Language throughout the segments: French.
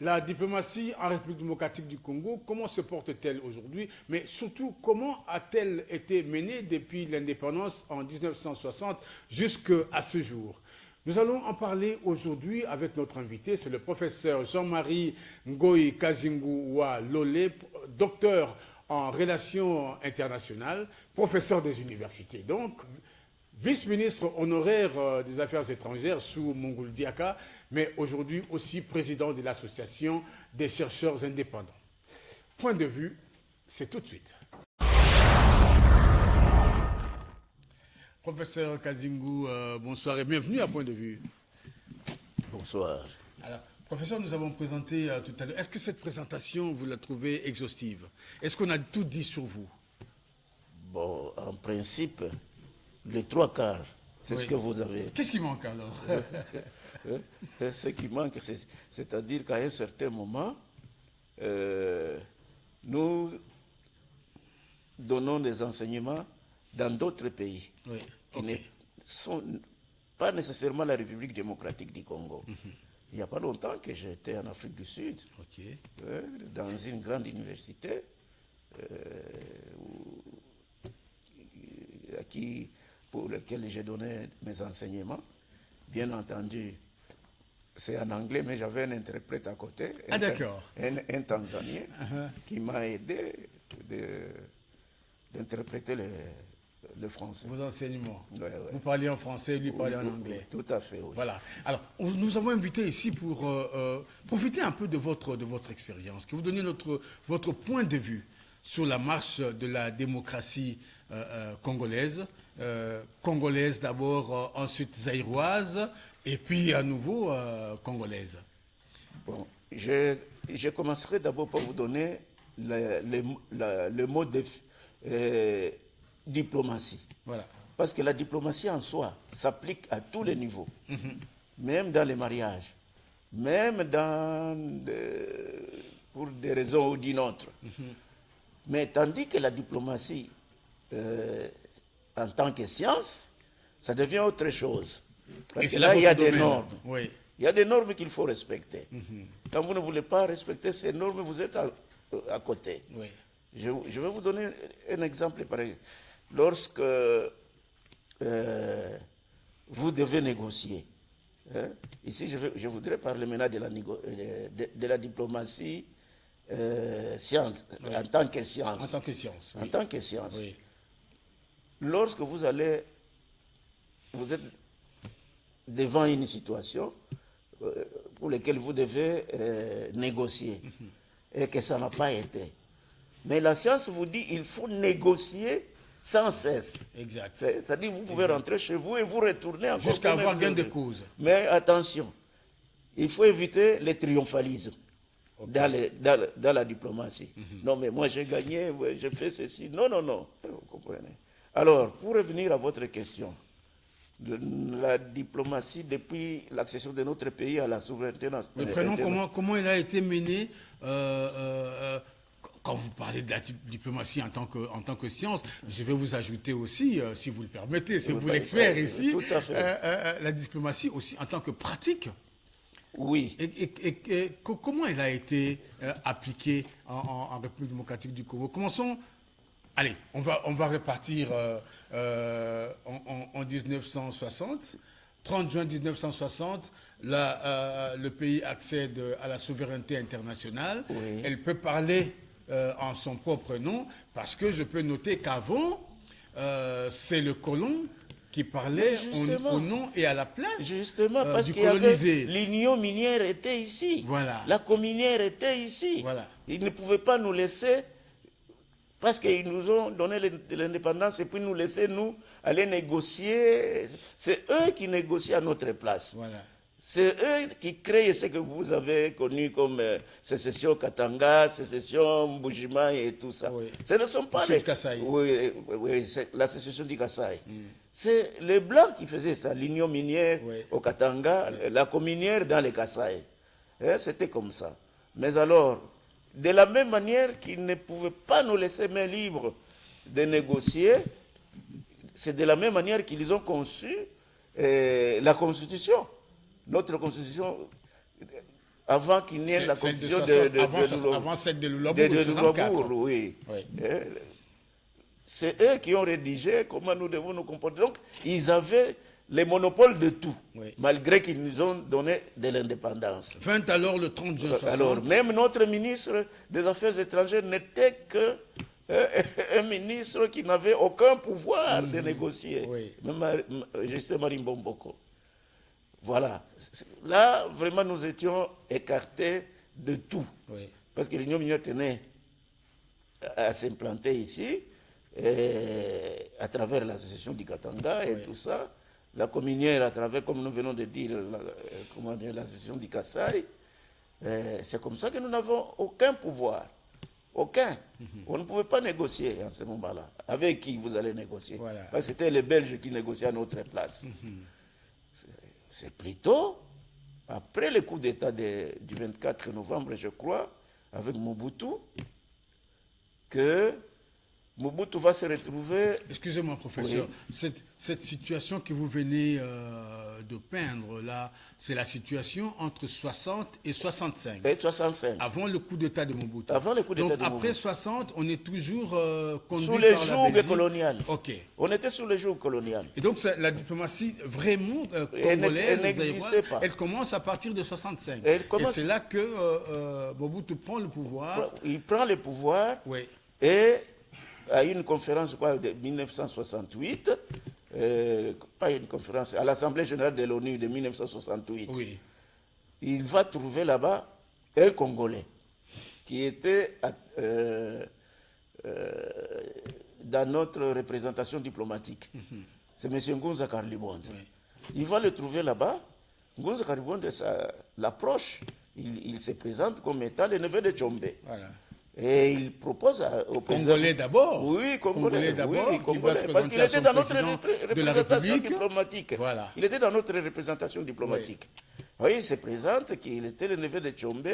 La diplomatie en République démocratique du Congo, comment se porte-t-elle aujourd'hui? Mais surtout, comment a-t-elle été menée depuis l'indépendance en 1960 jusqu'à ce jour? Nous allons en parler aujourd'hui avec notre invité, c'est le professeur Jean-Marie Ngoyi Kazingu-Wa Lolé, docteur en relations internationales, professeur des universités, donc vice-ministre honoraire des Affaires étrangères sous Mongoul Diaka, mais aujourd'hui aussi président de l'Association des chercheurs indépendants. Point de vue, c'est tout de suite. Professeur Kazingu, bonsoir et bienvenue à Point de vue. Bonsoir. Alors, professeur, nous avons présenté tout à l'heure. Est-ce que cette présentation, vous la trouvez exhaustive? Est-ce qu'on a tout dit sur vous? Bon, en principe, les trois quarts, c'est ce que vous avez. Qu'est-ce qui manque alors? Ce qui manque, c'est-à-dire qu'à un certain moment, nous donnons des enseignements dans d'autres pays qui ne sont pas nécessairement la République démocratique du Congo. Il n'y a pas longtemps que j'étais en Afrique du Sud, dans une grande université, pour laquelle j'ai donné mes enseignements. Bien entendu, c'est en anglais, mais j'avais un interprète à côté, un Tanzanien, qui m'a aidé d'interpréter le français. Vos enseignements. Vous parliez en français, lui parlait en anglais. Tout à fait, oui. Voilà. Alors, nous avons invité ici pour profiter un peu de votre expérience, que vous donniez votre point de vue sur la marche de la démocratie congolaise. Congolaise d'abord, ensuite zaïroise, et puis à nouveau congolaise. Bon, je commencerai d'abord par vous donner le mot de diplomatie. Voilà. Parce que la diplomatie en soi s'applique à tous les niveaux, même dans les mariages, même pour des raisons ou d'une autre. Mais tandis que la diplomatie, en tant que science, ça devient autre chose. Parce que là, il y a des normes. Oui. Il y a des normes qu'il faut respecter. Quand vous ne voulez pas respecter ces normes, vous êtes à côté. Oui. Je vais vous donner un exemple. Pareil. Lorsque vous devez négocier, ici je voudrais parler maintenant de la diplomatie science, en tant que science. En tant que science. En tant que science. Oui. Lorsque vous êtes devant une situation pour laquelle vous devez négocier et que ça n'a pas été. Mais la science vous dit qu'il faut négocier sans cesse. Exact. C'est-à-dire que vous pouvez rentrer chez vous et vous retourner encore. Jusqu'à avoir gain de cause. Mais attention, il faut éviter le triomphalisme. Dans la diplomatie. Non, mais moi j'ai gagné, j'ai fait ceci. Non, non, non. Vous comprenez. Alors, pour revenir à votre question, la diplomatie depuis l'accession de notre pays à la souveraineté nationale. Mais prenons comment il a été mené quand vous parlez de la diplomatie en tant que science. Je vais vous ajouter aussi, si vous le permettez, c'est vous l'expert ici, tout à fait. la diplomatie aussi en tant que pratique. Oui. Et comment elle a été appliquée en République démocratique du Congo? Commençons. Allez, on va repartir en 1960. 30 juin 1960, le pays accède à la souveraineté internationale. Oui. Elle peut parler en son propre nom, parce que je peux noter qu'avant, c'est le colon qui parlait au nom et à la place justement, parce du qu'il y avait colonisé. l'union minière était ici. Voilà. La communière était ici. Voilà. Ils ne pouvaient pas nous laisser, parce qu'ils nous ont donné l'indépendance et puis nous laisser, nous, aller négocier. C'est eux qui négocient à notre place. Voilà. C'est eux qui créent ce que vous avez connu comme sécession Katanga, sécession Mbujima et tout ça. Oui. Ce ne sont pas les... Kasaï. Oui, c'est la sécession du Kasaï. C'est les Blancs qui faisaient ça, l'union minière au Katanga, la communière dans les Kasaï. C'était comme ça. Mais alors, de la même manière qu'ils ne pouvaient pas nous laisser main libre de négocier, c'est de la même manière qu'ils ont conçu la Constitution. Notre Constitution, avant qu'il n'y ait la constitution avant celle de Lulabour, oui. C'est eux qui ont rédigé comment nous devons nous comporter. Donc, ils avaient les monopoles de tout, malgré qu'ils nous ont donné de l'indépendance. Vint alors le 30 juin 60. Alors, même notre ministre des Affaires étrangères n'était que un ministre qui n'avait aucun pouvoir de négocier. Même Justin Marimbomboko. Voilà. Là, vraiment, nous étions écartés de tout. Parce que l'Union minière tenait à s'implanter ici, à travers l'association du Katanga et tout ça. La communière, à travers, comme nous venons de dire, l'association du Kasaï. C'est comme ça que nous n'avons aucun pouvoir. Aucun. On ne pouvait pas négocier en ce moment-là. Avec qui vous allez négocier? Parce que c'était les Belges qui négociaient à notre place. C'est plutôt après le coup d'État du 24 novembre, je crois, avec Mobutu, que Mobutu va se retrouver... Excusez-moi, professeur. Cette situation que vous venez de peindre, là, c'est la situation entre 60 et 65. Et 65. Avant le coup d'État de Mobutu. Avant le coup d'État de Mobutu. Après 60, on est toujours conduit sous les par la Belgique. coloniales. Ok. On était sous les jours coloniales. Et donc, la diplomatie vraiment congolaise, elle n'existait pas. Elle commence à partir de 65. Et c'est là que Mobutu prend le pouvoir. Il prend le pouvoir et... à une conférence de 1968, pas une conférence, à l'Assemblée générale de l'ONU de 1968, il va trouver là-bas un Congolais qui était dans notre représentation diplomatique. C'est M. Ngunza Karlibonde. Il va le trouver là-bas. Ngunza Karlibonde, l'approche, il se présente comme étant le neveu de Tchombe. Voilà. Et il propose au président... Congolais d'abord. Oui, Congolais d'abord. Oui, parce qu'il était dans notre représentation diplomatique. Voilà. Il était dans notre représentation diplomatique. Oui, il se présente qu'il était le neveu de Tchombe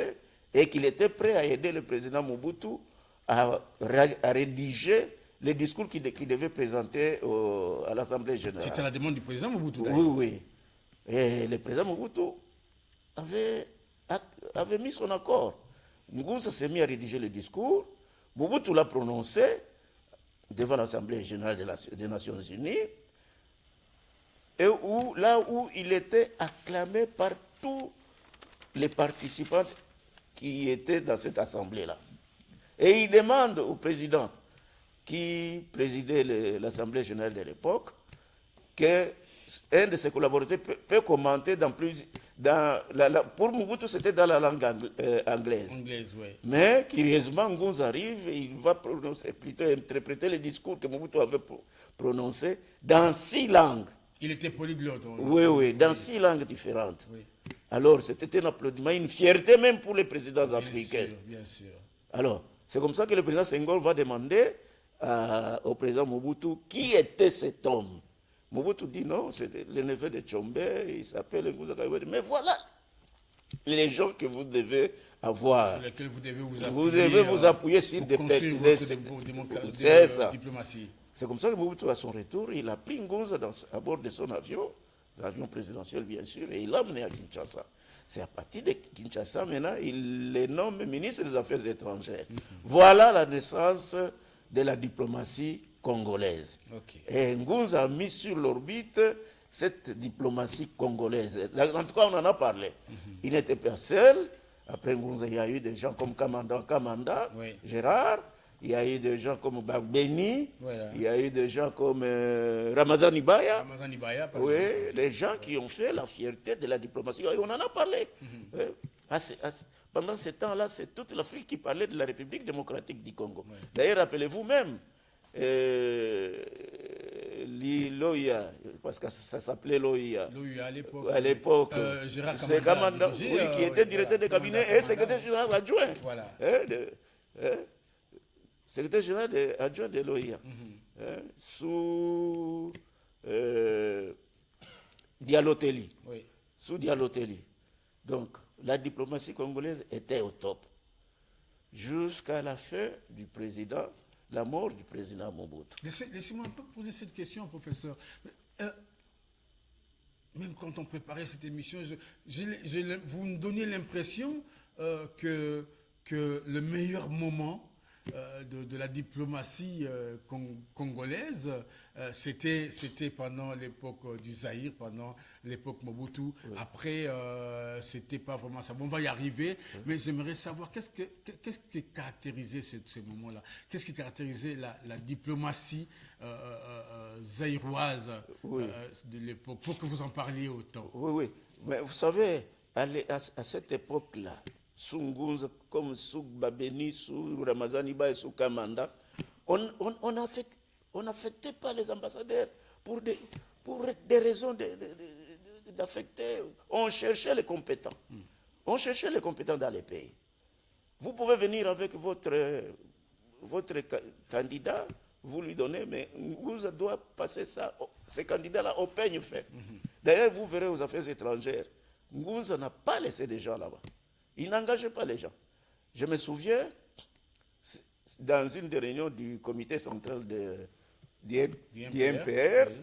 et qu'il était prêt à aider le président Mobutu à rédiger les discours qu'il devait présenter à l'Assemblée générale. C'était la demande du président Mobutu. Oui. Et le président Mobutu avait mis son accord. Ngunza s'est mis à rédiger le discours. Mobutu l'a prononcé devant l'Assemblée générale des Nations Unies. Et là où il était acclamé par tous les participants qui étaient dans cette assemblée-là. Et il demande au président qui présidait l'Assemblée générale de l'époque qu'un de ses collaborateurs peut commenter dans plus... pour Mobutu, c'était dans la langue anglaise. Mais curieusement, Ngunza arrive et il va plutôt interpréter les discours que Mobutu avait prononcés dans 6 langues. Il était polyglotte. Oui, dans 6 langues différentes. Alors, c'était un applaudissement, une fierté même pour les présidents africains. Bien sûr. Alors, c'est comme ça que le président Senghor va demander au président Mobutu qui était cet homme. Mobutu dit non, c'est le neveu de Tchombe, il s'appelle Ngunza Kayiboué. Mais voilà les gens que vous devez avoir. Sur lesquels vous devez vous appuyer. Vous devez vous appuyer sur des diplomatie. C'est comme ça que Mobutu, à son retour, il a pris Ngunza à bord de son avion, l'avion présidentiel bien sûr, et il l'a amené à Kinshasa. C'est à partir de Kinshasa, maintenant, il le nomme ministre des Affaires étrangères. Voilà la naissance de la diplomatie congolaise. Et Ngunza a mis sur l'orbite cette diplomatie congolaise. En tout cas, on en a parlé. Il n'était pas seul. Après Ngunza, il y a eu des gens comme Kamanda, Gérard. Il y a eu des gens comme Bagbeni. Il y a eu des gens comme Ramazan Ibaya. Oui, les gens qui ont fait la fierté de la diplomatie. Et on en a parlé. Pendant ce temps-là, c'est toute l'Afrique qui parlait de la République démocratique du Congo. D'ailleurs, rappelez-vous même, l'Iloya, parce que ça s'appelait l'Oya. À l'époque. C'est Kamanda, qui était directeur de cabinet et secrétaire général adjoint. Voilà. Secrétaire général adjoint de l'OIA. Sous Diallo-Telli. Sous Diallo-Telli. Donc, la diplomatie congolaise était au top. Jusqu'à la fin du président, la mort du président Mobutu. Laissez-moi un peu poser cette question, professeur. Même quand on préparait cette émission, vous me donnez l'impression que le meilleur moment de la diplomatie congolaise, c'était pendant l'époque du Zaïre, pendant l'époque Mobutu. Oui. Après, c'était pas vraiment ça. Bon, on va y arriver, oui. Mais j'aimerais savoir qu'est-ce qui caractérisait ces moments-là. Qu'est-ce qui caractérisait la diplomatie zaïroise oui. De l'époque, pour que vous en parliez autant. Oui, oui. Mais vous savez, à cette époque-là, sous Ngunza, comme sous Babeni, sous Ramazani Ba et sous Kamanda, on n'affectait pas les ambassadeurs pour des raisons d'affecter. On cherchait les compétents. On cherchait les compétents dans les pays. Vous pouvez venir avec votre candidat, vous lui donnez, mais Ngunza doit passer ça, ces candidats-là au peigne fait. D'ailleurs, vous verrez aux affaires étrangères, Ngunza n'a pas laissé des gens là-bas. Il n'engageait pas les gens. Je me souviens, dans une des réunions du comité central du MPR, oui.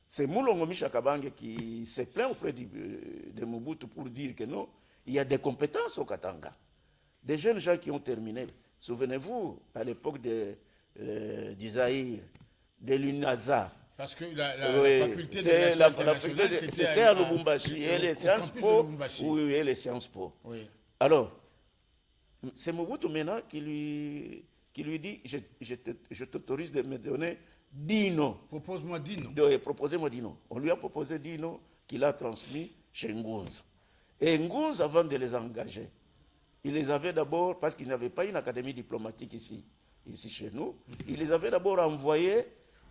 C'est Moulongo Misha Kabange qui s'est plaint auprès de Mobutu pour dire que non, il y a des compétences au Katanga. Des jeunes gens qui ont terminé. Souvenez-vous, à l'époque du Zaïre, de l'UNASA. Parce que la faculté de relations c'était à Lubumbashi. Et les Sciences Po. Oui, et les Sciences Po. Oui. Alors, c'est Mobutu maintenant qui lui dit, je t'autorise de me donner 10 noms. Propose-moi 10 noms. Proposez-moi 10 noms. On lui a proposé 10 noms qu'il a transmis chez Ngunza. Et Ngunza, avant de les engager, il les avait d'abord, parce qu'il n'avait pas une académie diplomatique ici chez nous, il les avait d'abord envoyés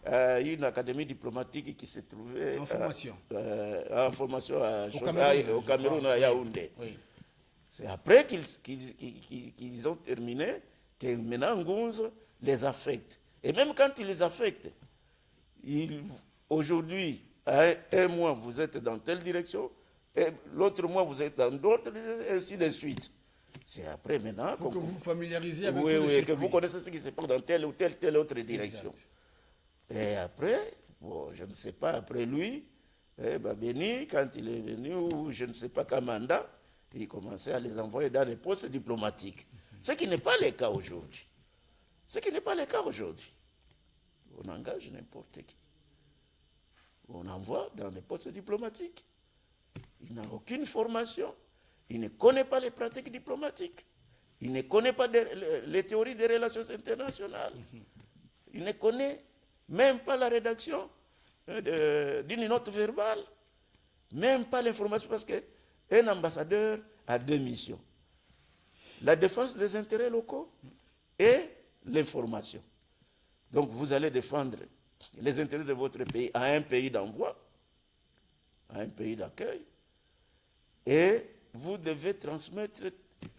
à une académie diplomatique qui se trouvait en formation, au Cameroun, à Yaoundé. Oui. C'est après qu'ils ont terminé que maintenant Ngunza les affecte. Et même quand il les affecte, aujourd'hui, un mois, vous êtes dans telle direction, et l'autre mois, vous êtes dans d'autres, et ainsi de suite. C'est après maintenant... Pour que vous vous familiarisez avec oui, oui, que vous connaissez ce qui se passe dans telle ou telle autre direction. Exact. Et après, bon, je ne sais pas, après lui, Babeni, quand il est venu, ou je ne sais pas, Kamanda, il commençait à les envoyer dans les postes diplomatiques. Ce qui n'est pas le cas aujourd'hui. Ce qui n'est pas le cas aujourd'hui. On engage n'importe qui. On envoie dans les postes diplomatiques. Il n'a aucune formation. Il ne connaît pas les pratiques diplomatiques. Il ne connaît pas les théories des relations internationales. Il ne connaît même pas la rédaction d'une note verbale. Même pas l'information, parce qu'un ambassadeur a 2 missions. La défense des intérêts locaux et l'information. Donc vous allez défendre les intérêts de votre pays à un pays d'envoi, à un pays d'accueil, et vous devez transmettre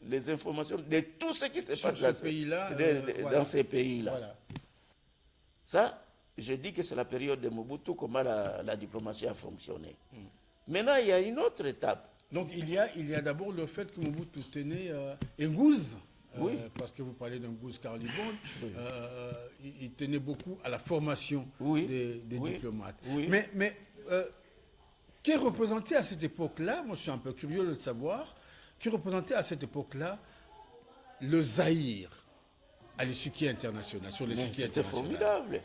les informations de tout ce qui se passe dans ces pays-là. Voilà. Ça, je dis que c'est la période de Mobutu, comment la diplomatie a fonctionné. Maintenant, il y a une autre étape. Donc il y a d'abord le fait que Mobutu tenait Ngouze, oui. Parce que vous parlez d'un Ngouze Carlibon, oui. Il tenait beaucoup à la formation oui. des oui. diplomates. Oui. Mais qui représentait à cette époque-là, moi je suis un peu curieux de le savoir, qui représentait à cette époque-là le Zaïre à l'échiquier international, sur l'échiquier international. C'était formidable.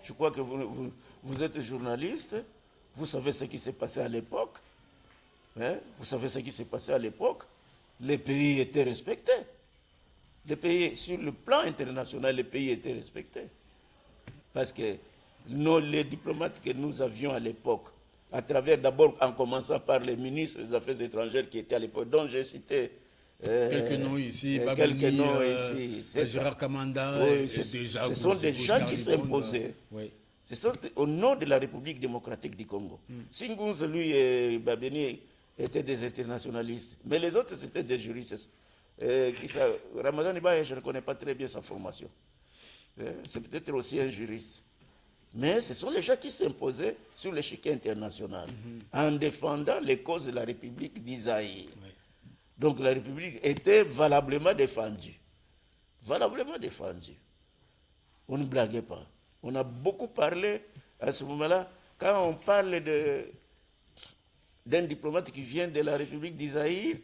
Je crois que vous êtes journaliste, vous savez ce qui s'est passé à l'époque. Hein? Vous savez ce qui s'est passé à l'époque. Les pays étaient respectés. Les pays, sur le plan international, les pays étaient respectés. Parce que les diplomates que nous avions à l'époque, à travers d'abord, en commençant par les ministres des Affaires étrangères qui étaient à l'époque, dont j'ai cité quelques noms ici, Gérard Kamanda, oui, ce sont des gens qui s'imposaient. Oui. Ce sont au nom de la République démocratique du Congo. Si Ngunza, lui et Babeni étaient des internationalistes, mais les autres c'était des juristes. Ramazan Ibaye, je ne connais pas très bien sa formation. C'est peut-être aussi un juriste. Mais ce sont les gens qui s'imposaient sur l'échiquier international en défendant les causes de la République d'Isaïe. Oui. Donc la République était valablement défendue. Valablement défendue. On ne blaguait pas. On a beaucoup parlé à ce moment-là, quand on parle d'un diplomate qui vient de la République d'Isaïe,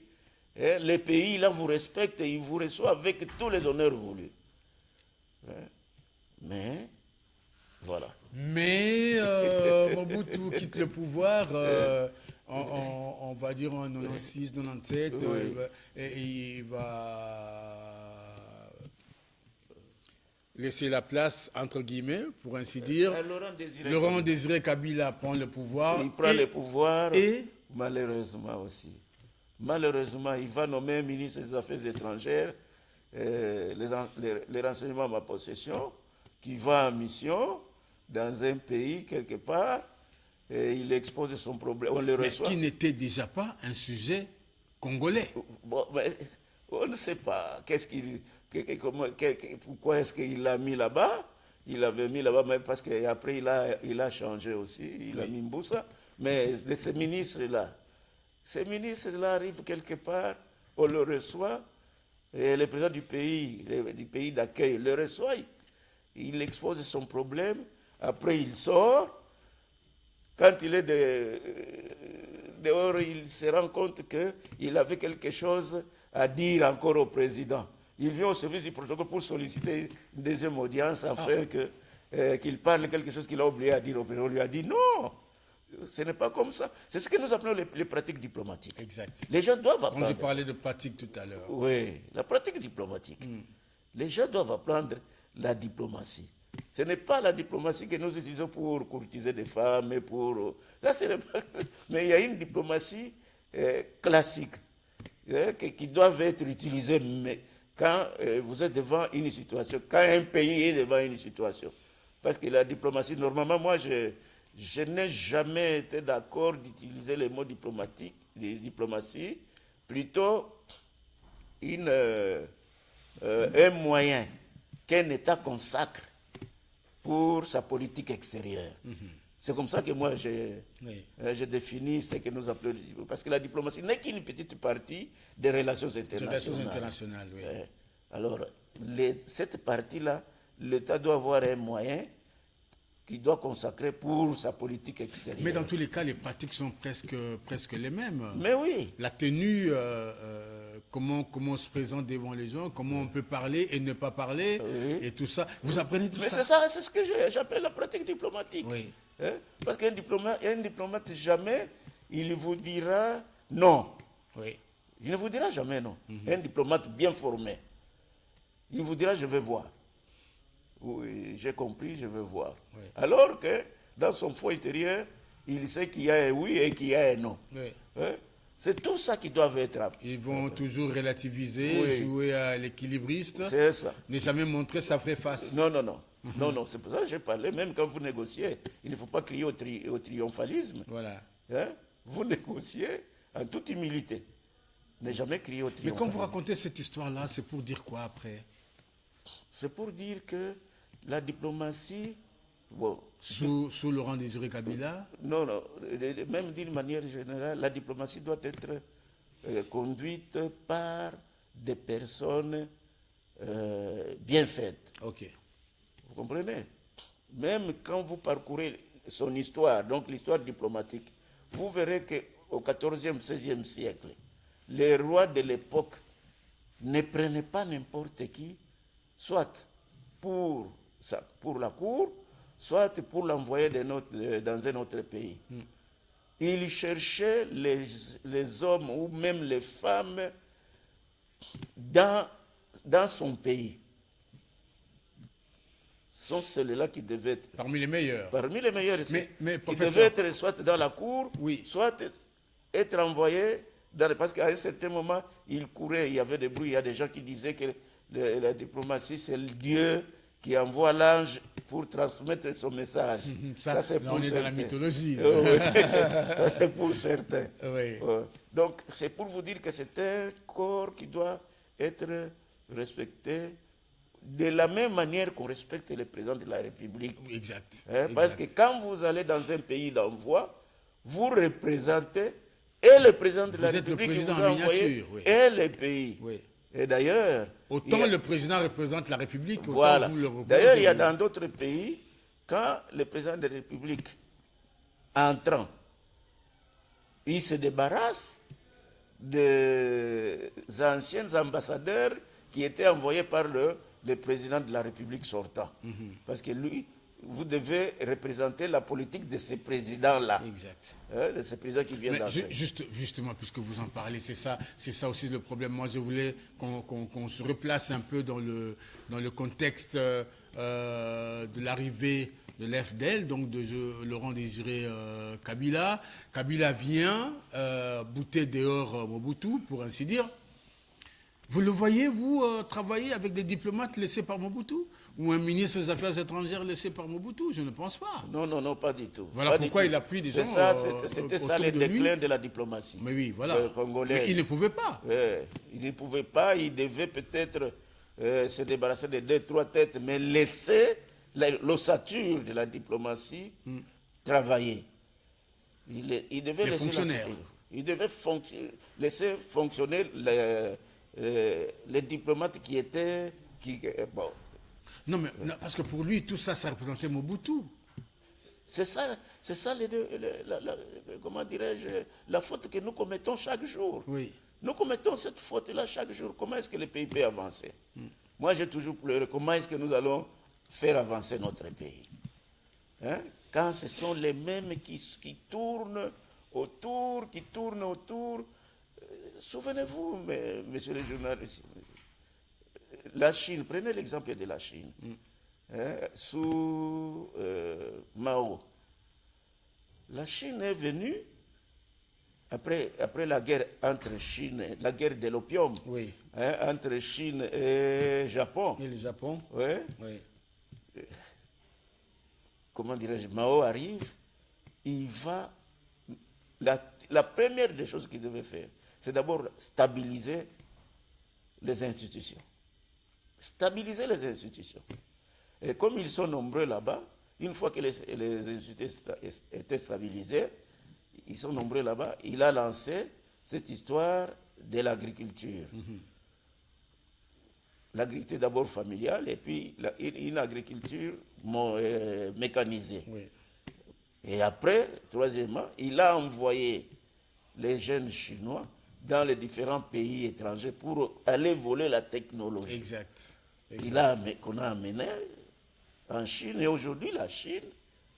les pays là vous respectent et ils vous reçoivent avec tous les honneurs voulus. Mais, voilà. Mais Mobutu quitte le pouvoir, on va dire en 96, 97, et il va laisser la place, entre guillemets, pour ainsi dire. Laurent Désiré Kabila prend le pouvoir. Il prend le pouvoir, et malheureusement aussi. Malheureusement, il va nommer un ministre des Affaires étrangères, les renseignements à ma possession, qui va en mission dans un pays quelque part, et il expose son problème, on le reçoit. Mais qui n'était déjà pas un sujet congolais. Bon, mais on ne sait pas. Pourquoi est-ce qu'il l'a mis là-bas? Il l'avait mis là-bas, mais parce qu'après il a changé aussi, il a mis Mboussa. Mais de ces ministres-là arrivent quelque part, on le reçoit, et le président du pays d'accueil le reçoit, il expose son problème, après il sort. Quand il est dehors, il se rend compte qu'il avait quelque chose à dire encore au président. Il vient au service du protocole pour solliciter une deuxième audience afin qu'il parle quelque chose qu'il a oublié à dire au président. On lui a dit non, ce n'est pas comme ça. C'est ce que nous appelons les pratiques diplomatiques. Exact. Les gens doivent apprendre. On j'ai parlé de pratique tout à l'heure. Oui, la pratique diplomatique. Les gens doivent apprendre la diplomatie. Ce n'est pas la diplomatie que nous utilisons pour courtiser des femmes, mais mais il y a une diplomatie classique qui doit être utilisée quand vous êtes devant une situation, quand un pays est devant une situation. Parce que la diplomatie, normalement, moi, je n'ai jamais été d'accord d'utiliser les mots diplomatie, plutôt un moyen qu'un État consacre pour sa politique extérieure. C'est comme ça que moi, je définis ce que nous appelons... Parce que la diplomatie n'est qu'une petite partie des relations internationales. Oui. Alors, cette partie-là, l'État doit avoir un moyen qu'il doit consacrer pour sa politique extérieure. Mais dans tous les cas, les pratiques sont presque les mêmes. Mais oui. La tenue, comment on se présente devant les gens, comment on peut parler et ne pas parler, et tout ça. Vous apprenez tout ça. Mais c'est ça, c'est ce que j'appelle la pratique diplomatique. Oui. Parce qu'un diplomate, jamais, il vous dira non. Oui. Il ne vous dira jamais non. Un diplomate bien formé, il vous dira je vais voir. Oui, j'ai compris, je veux voir. Oui. Alors que dans son fond intérieur, il sait qu'il y a un oui et qu'il y a un non. Oui. C'est tout ça qui doit être appris. Ils vont toujours relativiser, jouer à l'équilibriste. C'est ça. Ne jamais montrer sa vraie face. Non. Non, c'est pour ça que j'ai parlé, même quand vous négociez, il ne faut pas crier au triomphalisme. Voilà. Vous négociez en toute humilité. Ne jamais crier au triomphalisme. Mais quand vous racontez cette histoire-là, c'est pour dire quoi après? C'est pour dire que la diplomatie... Bon, sous Laurent Désiré Kabila? Non, même d'une manière générale, la diplomatie doit être conduite par des personnes bien faites. Ok. Vous comprenez? Même quand vous parcourez son histoire, donc l'histoire diplomatique, vous verrez qu'au XIVe, XVIe siècle, les rois de l'époque ne prenaient pas n'importe qui, soit pour la cour, soit pour l'envoyer dans un autre pays. Il cherchait les hommes ou même les femmes dans son pays. Ce sont ceux-là qui devaient être... Parmi les meilleurs. Parmi les meilleurs. Mais qui devaient être soit dans la cour, soit être envoyés... Parce qu'à un certain moment, il courait, il y avait des bruits, il y a des gens qui disaient que la diplomatie, c'est le Dieu qui envoie l'ange pour transmettre son message. Ça c'est pour certains. On est dans la mythologie. Ça, c'est pour certains. Oui. Donc, c'est pour vous dire que c'est un corps qui doit être respecté de la même manière qu'on respecte le président de la République. Exact. Parce que quand vous allez dans un pays d'envoi, vous représentez et le président de la République qui vous a envoyé et le pays. Oui. Et d'ailleurs... Autant le président représente la République, autant voilà. vous le représentez. D'ailleurs, il y a dans d'autres pays, quand le président de la République entrant, il se débarrasse des anciens ambassadeurs qui étaient envoyés par le président de la République sortant. Parce que lui, vous devez représenter la politique de ces présidents-là. Exact. De ces présidents qui viennent d'entrer. Justement, puisque vous en parlez, c'est ça aussi le problème. Moi, je voulais qu'on se replace un peu dans le contexte de l'arrivée de l'FDL, donc de Laurent Désiré Kabila. Kabila vient bouter dehors Mobutu, pour ainsi dire. Vous le voyez, vous, travailler avec des diplomates laissés par Mobutu? Ou un ministre des Affaires étrangères laissé par Mobutu? Je ne pense pas. Non, pas du tout. Voilà pas pourquoi il a pris, disons, c'était ça le déclin de la diplomatie. Mais oui, voilà. Congolaise. Mais il ne pouvait pas. Il ne pouvait pas, il devait peut-être se débarrasser de 2-3 têtes, mais laisser l'ossature de la diplomatie travailler. Il devait les laisser fonctionnaires. Il devait laisser fonctionner les diplomates qui étaient... bon. Non, mais parce que pour lui, tout ça, ça représentait Mobutu. C'est ça comment dirais-je, la faute que nous commettons chaque jour. Oui. Nous commettons cette faute-là chaque jour. Comment est-ce que le pays peut avancer? Moi, j'ai toujours pleuré. Comment est-ce que nous allons faire avancer notre pays? Hein? Quand ce sont les mêmes qui tournent autour, Souvenez-vous, messieurs les journalistes, la Chine, prenez l'exemple de la Chine. Sous Mao. La Chine est venue, après la guerre entre Chine, la guerre de l'opium, oui. Entre Chine et Japon. Et le Japon. Oui. Comment dirais-je, Mao arrive, il va... La première des choses qu'il devait faire, c'est d'abord stabiliser les institutions. Stabiliser les institutions. Et comme ils sont nombreux là-bas, une fois que les institutions étaient stabilisées, ils sont nombreux là-bas, il a lancé cette histoire de l'agriculture. L'agriculture d'abord familiale et puis une agriculture mécanisée. Oui. Et après, troisièmement, il a envoyé les jeunes Chinois dans les différents pays étrangers pour aller voler la technologie. Exact. Qu'on a amené en Chine. Et aujourd'hui, la Chine,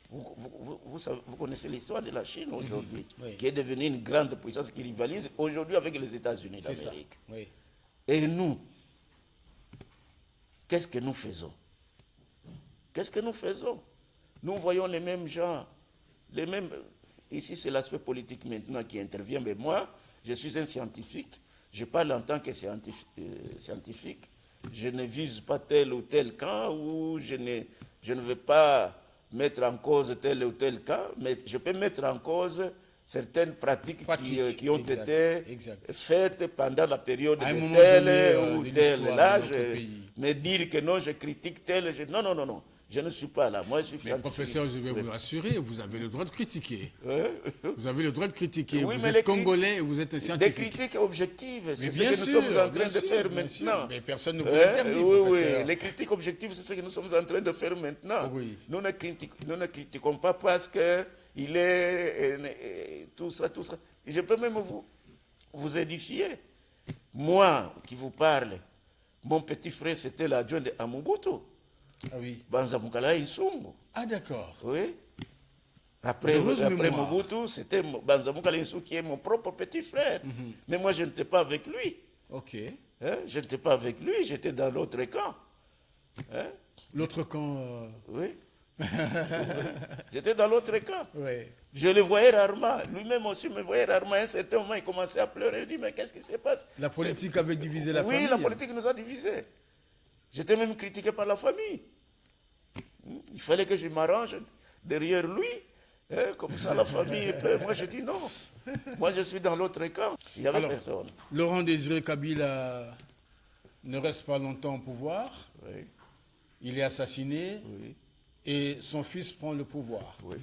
vous connaissez l'histoire de la Chine aujourd'hui, Oui. qui est devenue une grande puissance qui rivalise aujourd'hui avec les États-Unis d'Amérique. Oui. Et nous, qu'est-ce que nous faisons? Qu'est-ce que nous faisons? Nous voyons les mêmes gens, les mêmes... Ici, c'est l'aspect politique maintenant qui intervient, mais moi, je suis un scientifique, je parle en tant que scientifique, je ne vise pas tel ou tel camp, ou je ne veux pas mettre en cause tel ou tel camp, mais je peux mettre en cause certaines pratiques qui ont été faites pendant la période de tel ou tel. Là, me dire que non, je critique tel, non. Je ne suis pas là. Moi, je suis mais professeur, je vais vous rassurer, vous avez le droit de critiquer. Vous avez le droit de critiquer. Oui, vous êtes congolais et vous êtes un scientifique. Des critiques objectives, c'est ce que nous sommes en train de faire maintenant. Mais personne ne vous l'interdit, professeur. Oui, les critiques objectives, c'est ce que nous sommes en train de faire maintenant. Oui. Nous ne critiquons pas parce qu'il est tout ça. Je peux même vous édifier. Moi, qui vous parle, mon petit frère, c'était l'adjoint de Mobutu. Ah oui. Banza Nsumbu. Ah d'accord. Oui. Après Mobutu, c'était Banza Nsumbu qui est mon propre petit frère. Mais moi, je n'étais pas avec lui. Ok. Je n'étais pas avec lui, j'étais dans l'autre camp. L'autre camp... Oui. J'étais dans l'autre camp. Oui. Je le voyais rarement. Lui-même aussi me voyait rarement. À un certain moment, il commençait à pleurer. Il dit, mais qu'est-ce qui se passe? La politique avait divisé la famille. Oui, la politique nous a divisés. J'étais même critiqué par la famille. Il fallait que je m'arrange derrière lui. Comme ça, la famille... Moi, je dis non. Moi, je suis dans l'autre camp. Il n'y avait personne. Laurent Désiré Kabila ne reste pas longtemps au pouvoir. Oui. Il est assassiné. Oui. Et son fils prend le pouvoir. Oui.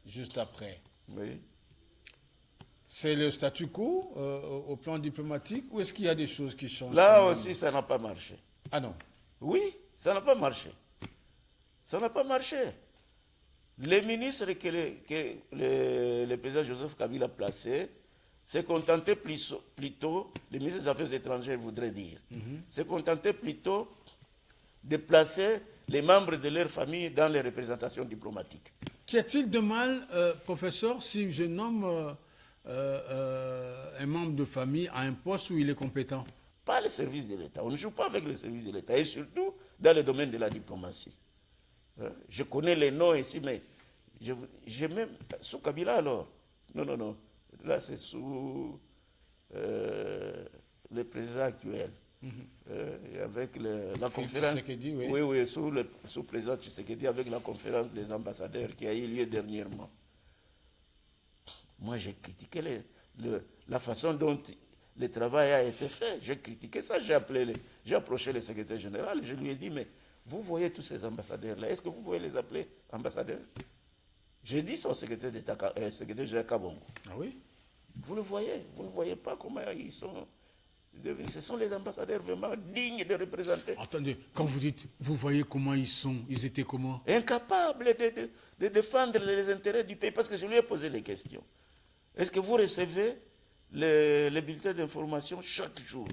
Juste après. Oui. C'est le statu quo au plan diplomatique ou est-ce qu'il y a des choses qui changent? Là aussi, ça n'a pas marché. Ah non. Oui, ça n'a pas marché. Ça n'a pas marché. Les ministres que le président Joseph Kabila a placés, se contenter plutôt, le ministre des Affaires étrangères voudrait dire, se contenter plutôt de placer les membres de leur famille dans les représentations diplomatiques. Qu'y a-t-il de mal, professeur, si je nomme un membre de famille à un poste où il est compétent? Pas les services de l'État. On ne joue pas avec les services de l'État, et surtout dans le domaine de la diplomatie. Je connais les noms ici, mais j'ai même... Sous Kabila alors? Non. Là, c'est sous le président actuel. Avec la conférence... Tshisekedi, oui. Oui, sous le président Tshisekedi, avec la conférence des ambassadeurs qui a eu lieu dernièrement. Moi, j'ai critiqué la façon dont le travail a été fait. J'ai critiqué ça, j'ai approché le secrétaire général, je lui ai dit, mais vous voyez tous ces ambassadeurs-là, est-ce que vous pouvez les appeler ambassadeurs? J'ai dit son secrétaire d'État, secrétaire général Kabongo. Ah oui? Vous ne voyez pas comment ils sont devenus. Ce sont les ambassadeurs vraiment dignes de représenter. Attendez, quand vous dites, vous voyez comment ils étaient comment? Incapables de défendre les intérêts du pays, parce que je lui ai posé les questions. Est-ce que vous recevez les bulletins d'information chaque jour?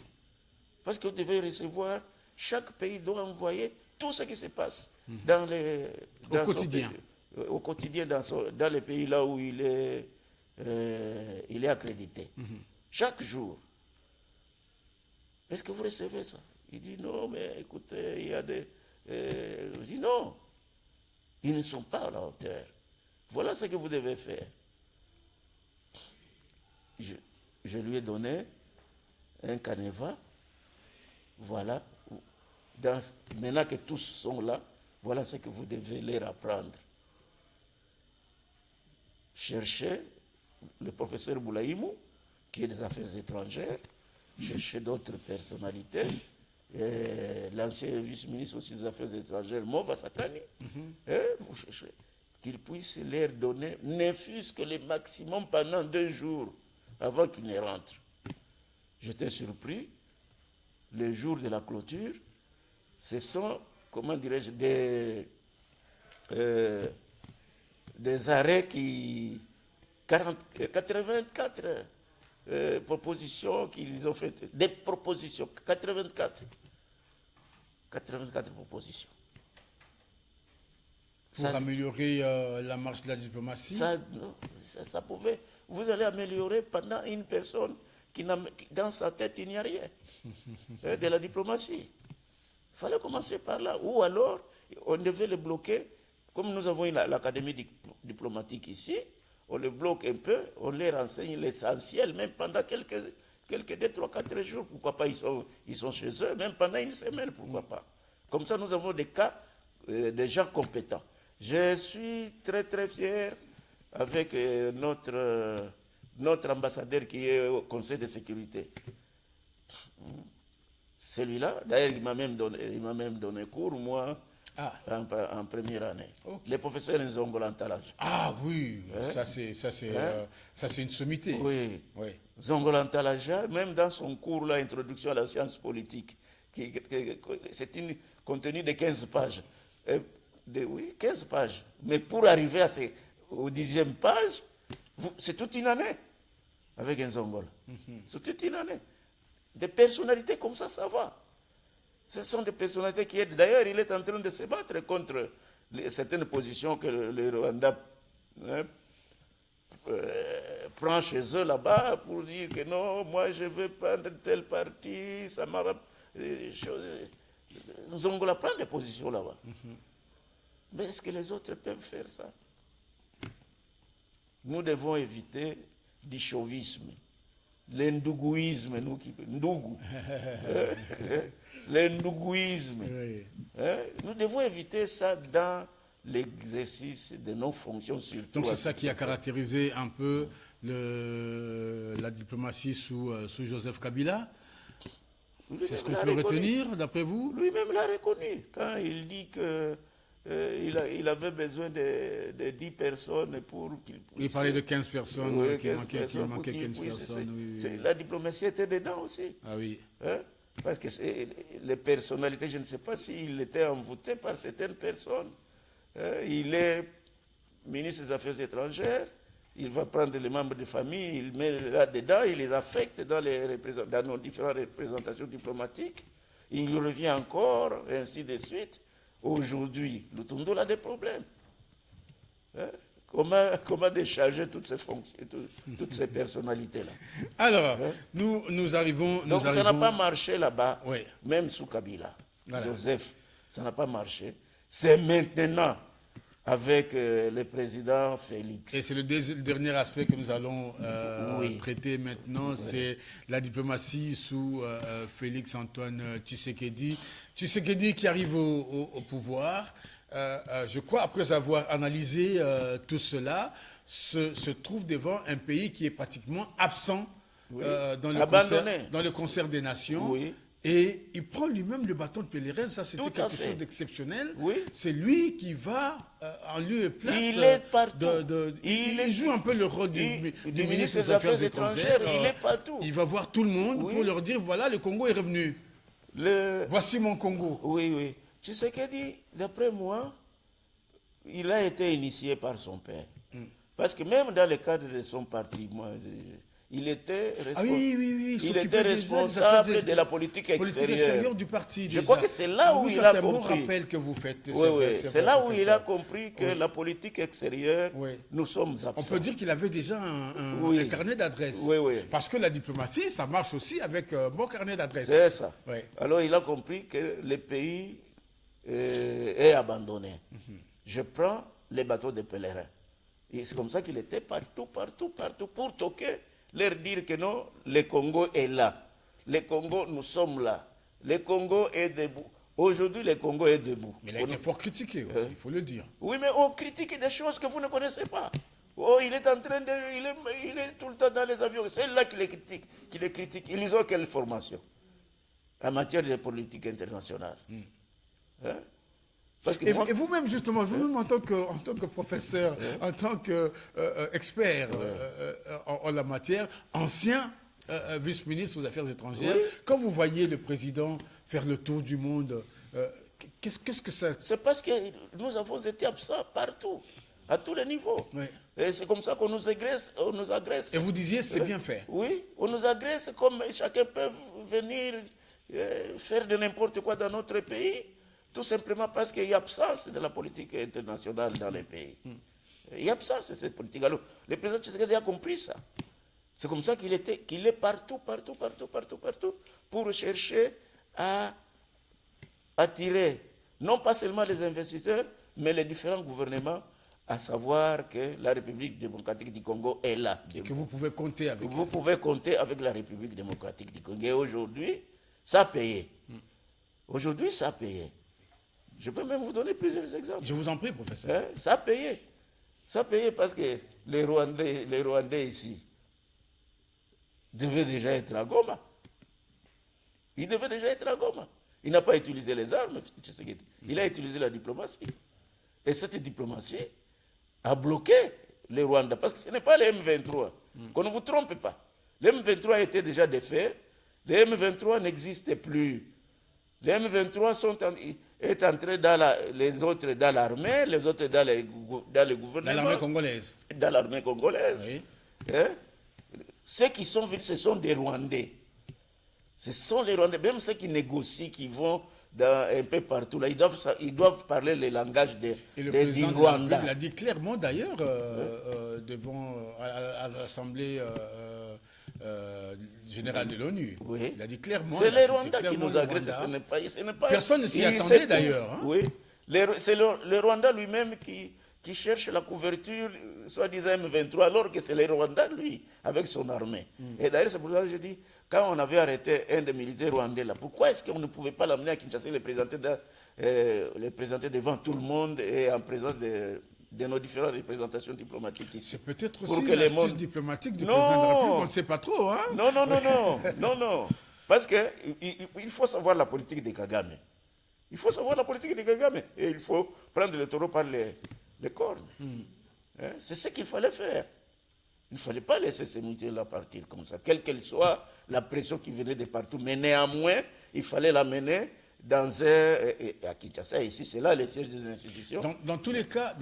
Parce que vous devez recevoir, chaque pays doit envoyer tout ce qui se passe au quotidien. Au quotidien dans les pays là où il est accrédité. Chaque jour. Est-ce que vous recevez ça? Il dit non, mais écoutez, il y a des... je dis non, ils ne sont pas à la hauteur. Voilà ce que vous devez faire. Je lui ai donné un canevas. Voilà. Maintenant que tous sont là, voilà ce que vous devez leur apprendre. Cherchez le professeur Boulaïmou, qui est des affaires étrangères, cherchez d'autres personnalités, l'ancien vice-ministre aussi des affaires étrangères, Mova Sakani, vous cherchez qu'il puisse leur donner, ne fût-ce que le maximum pendant 2 jours, avant qu'ils ne rentrent. J'étais surpris, le jour de la clôture, ce sont, comment dirais-je, des arrêts qui... 84 propositions qu'ils ont faites. Des propositions, 84 propositions. Pour améliorer la marche de la diplomatie? Ça pouvait... Vous allez améliorer pendant une personne qui dans sa tête, il n'y a rien de la diplomatie. Il fallait commencer par là. Ou alors, on devait le bloquer. Comme nous avons l'académie diplomatique ici, on le bloque un peu, on leur enseigne l'essentiel, même pendant quelques 2, 3, 4 jours. Pourquoi pas, ils sont chez eux, même pendant une semaine, pourquoi pas. Comme ça, nous avons des cas de gens compétents. Je suis très, très fier avec notre ambassadeur qui est au Conseil de sécurité. Celui-là, d'ailleurs, il m'a même donné cours, moi, en première année. Okay. Le professeur Nzongo Lantalage. Ah oui, ça c'est une sommité. Oui. Nzongo Lantalage, même dans son cours, là, Introduction à la science politique, c'est un contenu de 15 pages. 15 pages. Mais pour arriver aux 10e page, c'est toute une année avec Nzongo. C'est toute une année. Des personnalités comme ça va. Ce sont des personnalités qui aident. D'ailleurs, il est en train de se battre contre certaines positions que le Rwanda prend chez eux là-bas pour dire que non, moi je veux prendre tel parti, ça m'a... Zongola prend des positions là-bas. Mais est-ce que les autres peuvent faire ça? Nous devons éviter du chauvisme. L'endougouisme, l'endougouisme. Nous devons éviter ça dans l'exercice de nos fonctions surtout. Donc c'est ça qui a caractérisé un peu la diplomatie sous Joseph Kabila. C'est ce qu'on peut retenir d'après vous? Lui-même l'a reconnu quand il dit que il avait besoin de 10 personnes pour qu'il puisse... Il parlait de 15 personnes, oui, qu'il manquait 15 personnes. Oui. La diplomatie était dedans aussi. Ah oui. Parce que les personnalités, je ne sais pas s'il était envoûté par certaines personnes. Il est ministre des Affaires étrangères, il va prendre les membres de famille, il met là-dedans, il les affecte dans nos différentes représentations diplomatiques. Il revient encore, et ainsi de suite. Aujourd'hui, Lutundo a des problèmes. Hein? Comment décharger toutes ces fonctions, toutes ces personnalités-là? Alors, hein? nous arrivons... Donc ça n'a pas marché là-bas, oui. même sous Kabila. Voilà. Joseph, ça n'a pas marché. C'est maintenant avec le président Félix. Et c'est le dernier aspect que nous allons traiter maintenant, c'est la diplomatie sous Félix-Antoine Tshisekedi. Tshisekedi qui arrive au pouvoir, je crois, après avoir analysé tout cela, se trouve devant un pays qui est pratiquement absent dans le concert des nations. Oui. Et il prend lui-même le bâton de pèlerin, ça c'était quelque chose d'exceptionnel. Oui. C'est lui qui va en lieu et place. Il est partout. Il joue un peu le rôle du ministre des Affaires étrangères. Il est partout. Il va voir tout le monde pour leur dire, voilà, le Congo est revenu. Voici mon Congo. Oui, oui. Tu sais qu'il dit, d'après moi, il a été initié par son père. Parce que même dans le cadre de son parti, moi... Il était, responsable de la politique extérieure du parti. Je crois que c'est là où il a compris. C'est un bon rappel que vous faites. C'est là où il a compris que la politique extérieure, nous sommes absents. On peut dire qu'il avait déjà un carnet d'adresses. Parce que la diplomatie, ça marche aussi avec un bon carnet d'adresses. C'est ça. Alors il a compris que le pays est abandonné. Je prends les bateaux de pèlerins. Et c'est comme ça qu'il était partout pour toquer. Leur dire que non, le Congo est là. Le Congo, nous sommes là. Le Congo est debout. Aujourd'hui, le Congo est debout. Mais il a été fort critiqué aussi, il faut le dire. Oui, mais on critique des choses que vous ne connaissez pas. Oh, il est en train de... Il est tout le temps dans les avions. C'est là qu'il les critique. Ils ont quelle formation en matière de politique internationale? Hein? Et vous-même, justement, vous-même en tant que professeur, en tant qu'expert en la matière, ancien vice-ministre aux Affaires étrangères, quand vous voyez le président faire le tour du monde, qu'est-ce que ça... C'est parce que nous avons été absents partout, à tous les niveaux. Et c'est comme ça qu'on nous agresse. Et vous disiez, c'est bien fait. Oui, on nous agresse comme chacun peut venir faire de n'importe quoi dans notre pays. Tout simplement parce qu'il y a absence de la politique internationale dans les pays. Il y a absence de cette politique. Alors, le président Tshisekedi a compris ça. C'est comme ça qu'il est partout, pour chercher à attirer, non pas seulement les investisseurs, mais les différents gouvernements, à savoir que la République démocratique du Congo est là. Et que vous pouvez compter avec Vous pouvez compter avec la République démocratique du Congo. Et aujourd'hui, ça a payé. Aujourd'hui, ça a payé. Je peux même vous donner plusieurs exemples. Je vous en prie, professeur. Ça a payé. Ça a payé parce que les Rwandais ici devaient déjà être à Goma. Ils devaient déjà être à Goma. Il n'a pas utilisé les armes, il a utilisé la diplomatie. Et cette diplomatie a bloqué les Rwandais. Parce que ce n'est pas les M23. Qu'on ne vous trompe pas. Les M23 étaient déjà défaits. Les M23 n'existaient plus. Les M23 est entré les autres dans l'armée, les autres dans le gouvernement. Dans l'armée congolaise. Dans l'armée congolaise. Oui. Hein? Ceux qui sont venus, ce sont des Rwandais. Ce sont les Rwandais, même ceux qui négocient, qui vont un peu partout, là, ils doivent parler le langage des Rwandais. Il a dit clairement d'ailleurs devant à l'Assemblée générale de l'ONU. Oui. Il a dit clairement. C'est les Rwandais qui nous agressent. Personne ne s'y attendait d'ailleurs. Hein? Oui. C'est le Rwanda lui-même qui cherche la couverture, soi-disant M23, alors que c'est le Rwanda, lui, avec son armée. Et d'ailleurs, c'est pour ça que je dis, quand on avait arrêté un des militaires rwandais là, pourquoi est-ce qu'on ne pouvait pas l'amener à Kinshasa, le présenter devant tout le monde et en présence de nos différentes représentations diplomatiques ici? C'est peut-être aussi l'astuce diplomatique du président de la République, on ne sait pas trop. Hein? Non. Parce qu'il faut savoir la politique de Kagame. Il faut savoir la politique de Kagame. Et il faut prendre le taureau par les cornes. Hein? C'est ce qu'il fallait faire. Il ne fallait pas laisser ces militaires-là partir comme ça, quelle qu'elle soit la pression qui venait de partout. Mais néanmoins, il fallait l'amener et à Kinshasa, ici, c'est là le siège des institutions. Dans tous les cas,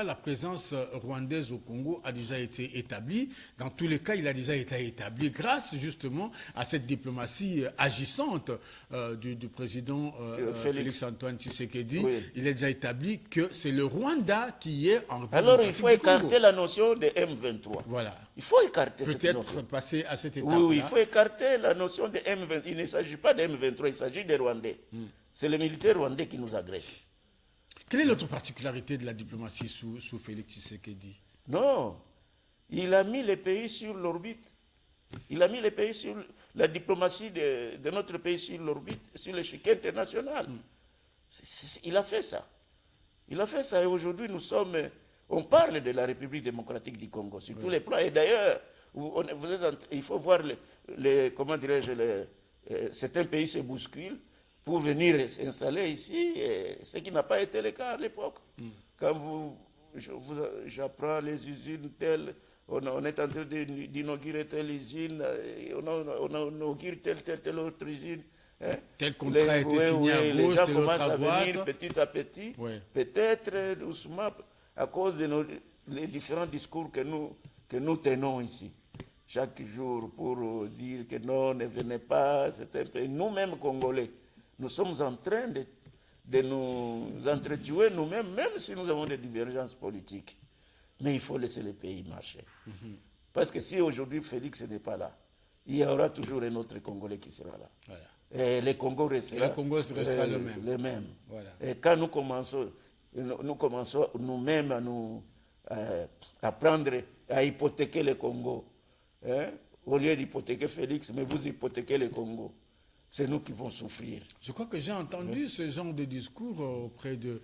la présence rwandaise au Congo a déjà été établie. Dans tous les cas, il a déjà été établi grâce justement à cette diplomatie agissante du président Félix-Antoine Tshisekedi. Oui. Il est déjà établi que c'est le Rwanda qui est en... Alors il faut écarter la notion de M23. Voilà. Il faut écarter cette notion. Peut-être passer à cette étape. Oui, il faut écarter la notion de M23. Il ne s'agit pas de M23, il s'agit des Rwandais. C'est les militaires rwandais qui nous agressent. Quelle est l'autre particularité de la diplomatie sous Félix Tshisekedi? Non, il a mis les pays sur l'orbite. Il a mis les pays sur la diplomatie de notre pays sur l'orbite, sur l'échiquier international. Il a fait ça. Il a fait ça et aujourd'hui on parle de la République démocratique du Congo sur tous les plans. Et d'ailleurs, il faut voir comment dirais-je, certains pays se bousculent pour venir s'installer ici, ce qui n'a pas été le cas à l'époque. Quand j'apprends les usines telles, on est en train d'inaugurer telle usine, on inaugure telle autre usine. Tel contrat a été signé à gauche, les gens commencent à venir petit à petit, peut-être doucement, à cause de les différents discours que nous tenons ici. Chaque jour pour dire que non, ne venez pas, c'est un pays. Nous-mêmes, Congolais, nous sommes en train de nous entretuer nous-mêmes, même si nous avons des divergences politiques. Mais il faut laisser le pays marcher. Parce que si aujourd'hui Félix n'est pas là, il y aura toujours un autre Congolais qui sera là. Voilà. Et le Congo restera le même. Voilà. Et quand nous commençons nous-mêmes à prendre, à hypothéquer le Congo, au lieu d'hypothéquer Félix, mais vous hypothéquez le Congo, c'est nous qui vont souffrir. Je crois que j'ai entendu ce genre de discours auprès du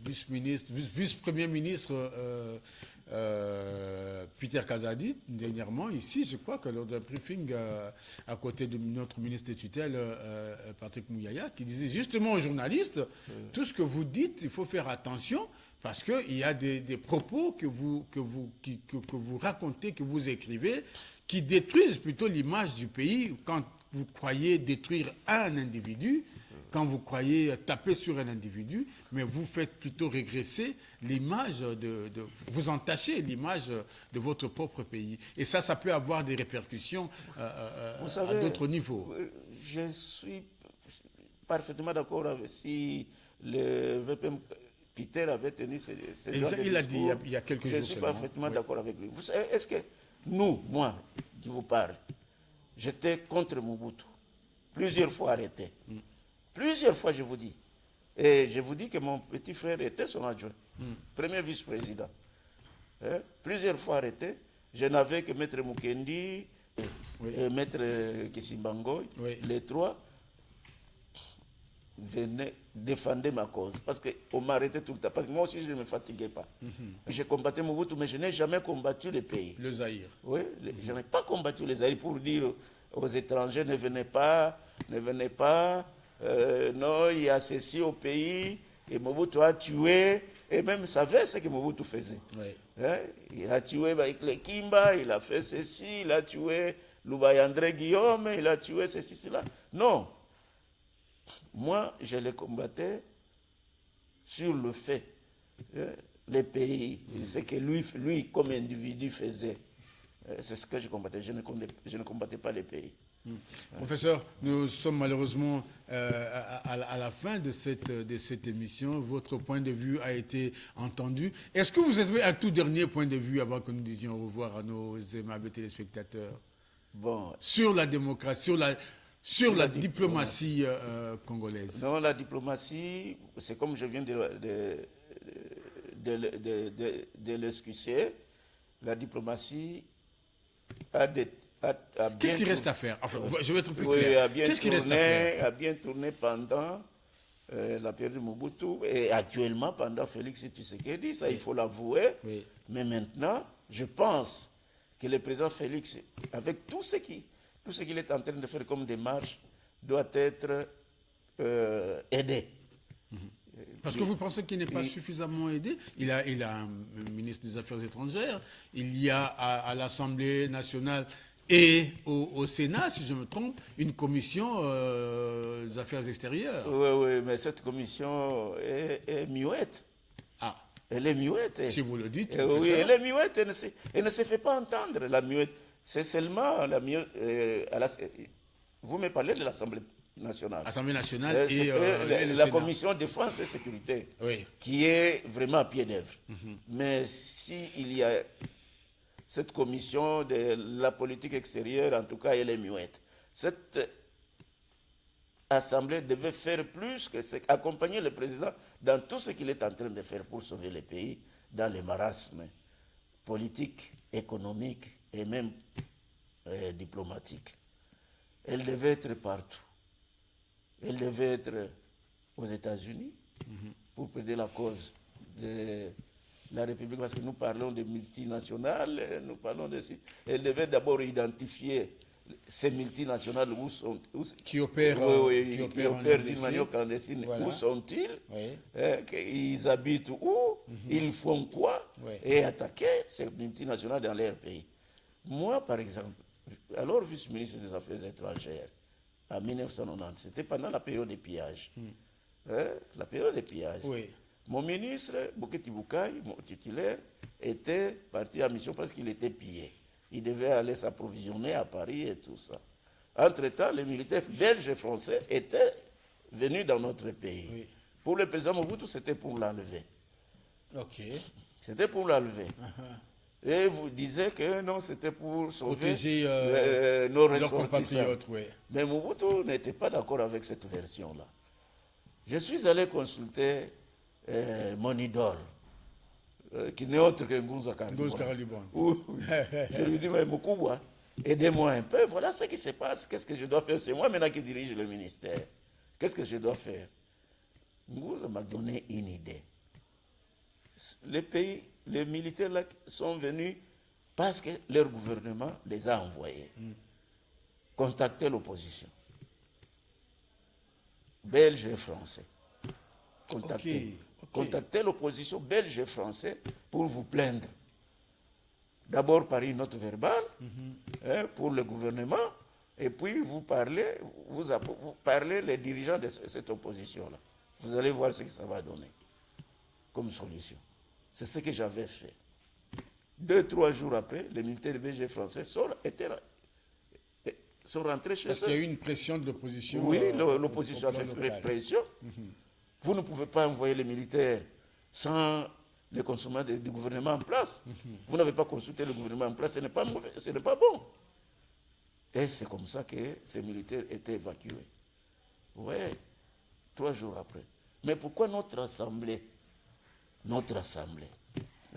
vice-premier ministre Peter Kazadi, dernièrement, ici, je crois que lors d'un briefing à côté de notre ministre de tutelle, Patrick Mouyaya, qui disait justement aux journalistes, tout ce que vous dites, il faut faire attention, parce qu'il y a des propos que vous racontez, que vous écrivez, qui détruisent plutôt l'image du pays quand vous croyez détruire un individu, quand vous croyez taper sur un individu, mais vous faites plutôt régresser l'image vous entachez l'image de votre propre pays. Et ça peut avoir des répercussions à d'autres niveaux. Je suis parfaitement d'accord avec si le VPM Peter avait tenu ce genre de il a dit il y a quelques jours. Je suis parfaitement d'accord avec lui. Vous savez, est-ce que moi, qui vous parle, j'étais contre Mobutu, plusieurs fois arrêté. Plusieurs fois, je vous dis. Et je vous dis que mon petit frère était son adjoint, premier vice-président. Plusieurs fois arrêté. Je n'avais que Maître Mukendi et Maître Kisimbangoy, les trois venaient défendre ma cause. Parce qu'on m'arrêtait tout le temps. Parce que moi aussi, je ne me fatiguais pas. Je combattais Mobutu, mais je n'ai jamais combattu le pays. Le Zaïre. Oui, je n'ai pas combattu le Zaïre pour dire aux étrangers, ne venez pas, ne venez pas. Non, il y a ceci au pays, et Mobutu a tué, et même savait ce que Mobutu faisait. Il a tué les Kimba, il a fait ceci, il a tué Loubayandré Guillaume, il a tué ceci, cela. Non. Moi, je les combattais sur le fait, les pays, ce que lui, comme individu, faisait. C'est ce que je combattais. Je ne combattais pas les pays. Professeur, nous sommes malheureusement à la fin de cette émission. Votre point de vue a été entendu. Est-ce que vous avez un tout dernier point de vue avant que nous disions au revoir à nos aimables téléspectateurs sur la démocratie, sur la diplomatie congolaise? Non, la diplomatie, c'est comme je viens de l'excuser. La diplomatie a des... Qu'est-ce qui reste à faire? Enfin, je vais être plus clair. Qu'est-ce qui reste à faire? A bien tourné pendant la période de Mobutu et actuellement pendant Félix Tshisekedi, ça il faut l'avouer. Mais maintenant, je pense que le président Félix, avec tout ce qu'il est en train de faire comme démarche, doit être aidé. Parce que vous pensez qu'il n'est pas suffisamment aidé? Il a un ministre des Affaires étrangères, il y a à l'Assemblée nationale Et au Sénat, si je me trompe, une commission des affaires extérieures. Oui, mais cette commission est muette. Ah. Elle est muette. Si vous le dites. Oui, elle est muette. Elle ne se fait pas entendre, la muette. C'est seulement la muette. Vous me parlez de l'Assemblée nationale. Assemblée nationale et la commission défense et sécurité, oui, qui est vraiment à pied d'œuvre. Mais s'il y a cette commission de la politique extérieure, en tout cas, elle est muette. Cette assemblée devait faire plus que accompagner le président dans tout ce qu'il est en train de faire pour sauver le pays dans les marasmes politiques, économiques et même diplomatiques. Elle devait être partout. Elle devait être aux États-Unis pour plaider la cause de la République, parce que nous parlons de multinationales, nous parlons de... Elle devait d'abord identifier ces multinationales qui opèrent, d'une manière clandestine. Voilà. Où sont-ils? Ils habitent où? Ils font quoi? Et attaquer ces multinationales dans leur pays. Moi, par exemple, alors vice-ministre des Affaires étrangères, en 1990, c'était pendant la période des pillages. La période des pillages. Oui. Mon ministre, Boketi Boukaï, mon titulaire, était parti en mission parce qu'il était pillé. Il devait aller s'approvisionner à Paris et tout ça. Entre-temps, les militaires belges et français étaient venus dans notre pays. Oui. Pour le président Mobutu, c'était pour l'enlever. Ok. C'était pour l'enlever. Et vous disiez que non, c'était pour sauver protéger nos compatriotes. Oui. Mais Mobutu n'était pas d'accord avec cette version-là. Je suis allé consulter mon idole, qui n'est autre que Nguza Karaliban. Je lui dis, mais Moukouba, aidez-moi un peu, voilà ce qui se passe, qu'est-ce que je dois faire? C'est moi maintenant qui dirige le ministère. Qu'est-ce que je dois faire? Nguza m'a donné une idée. Les militaires là sont venus parce que leur gouvernement les a envoyés. Contacter l'opposition. Belge et français. Contactez l'opposition belge et français pour vous plaindre. D'abord par une note verbale pour le gouvernement, et puis vous parlez les dirigeants de cette opposition-là. Vous allez voir ce que ça va donner comme solution. C'est ce que j'avais fait. 2-3 jours après, les militaires belges et français sont rentrés chez eux. Parce qu'il y a eu une pression de l'opposition. Oui, l'opposition a fait pression. Vous ne pouvez pas envoyer les militaires sans les consommateurs du gouvernement en place. Vous n'avez pas consulté le gouvernement en place, ce n'est pas mauvais, ce n'est pas bon. Et c'est comme ça que ces militaires étaient évacués. Oui, 3 jours après. Mais pourquoi notre assemblée,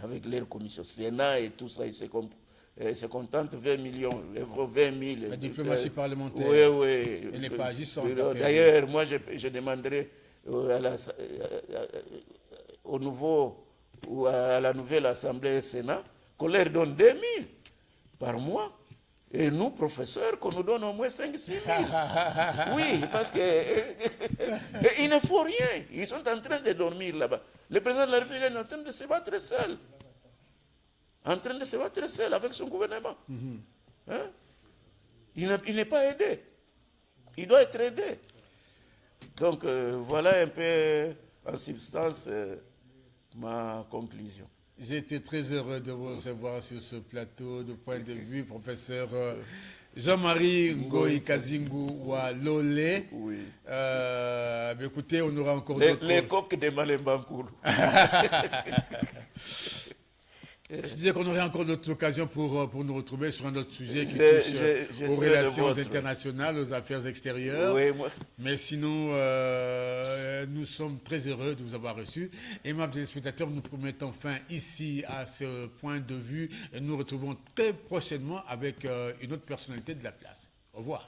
avec leur commission, Sénat et tout ça, ils se contentent 20 millions, 20 000. La diplomatie parlementaire. Oui. Elle n'est pas agissante. D'ailleurs, moi, je demanderai à la nouvelle Assemblée Sénat qu'on leur donne 2 000 par mois. Et nous, professeurs, qu'on nous donne au moins 5 000, 6 000. Oui, parce qu'il ne faut rien. Ils sont en train de dormir là-bas. Le président de la République est en train de se battre seul. Avec son gouvernement. Il n'est pas aidé. Il doit être aidé. Donc, voilà un peu, en substance, ma conclusion. J'ai été très heureux de vous recevoir sur ce plateau de point de vue, professeur Jean-Marie Ngoï Kazingu Walole. Oui. Écoutez, on aura encore d'autres... Les coqs de Malembankour. Je disais qu'on aurait encore d'autres occasions pour nous retrouver sur un autre sujet qui touche aux relations internationales, aux affaires extérieures. Oui, moi. Mais sinon, nous sommes très heureux de vous avoir reçus. Aimables téléspectateurs, nous mettons fin ici à ce point de vue et nous nous retrouvons très prochainement avec une autre personnalité de la place. Au revoir.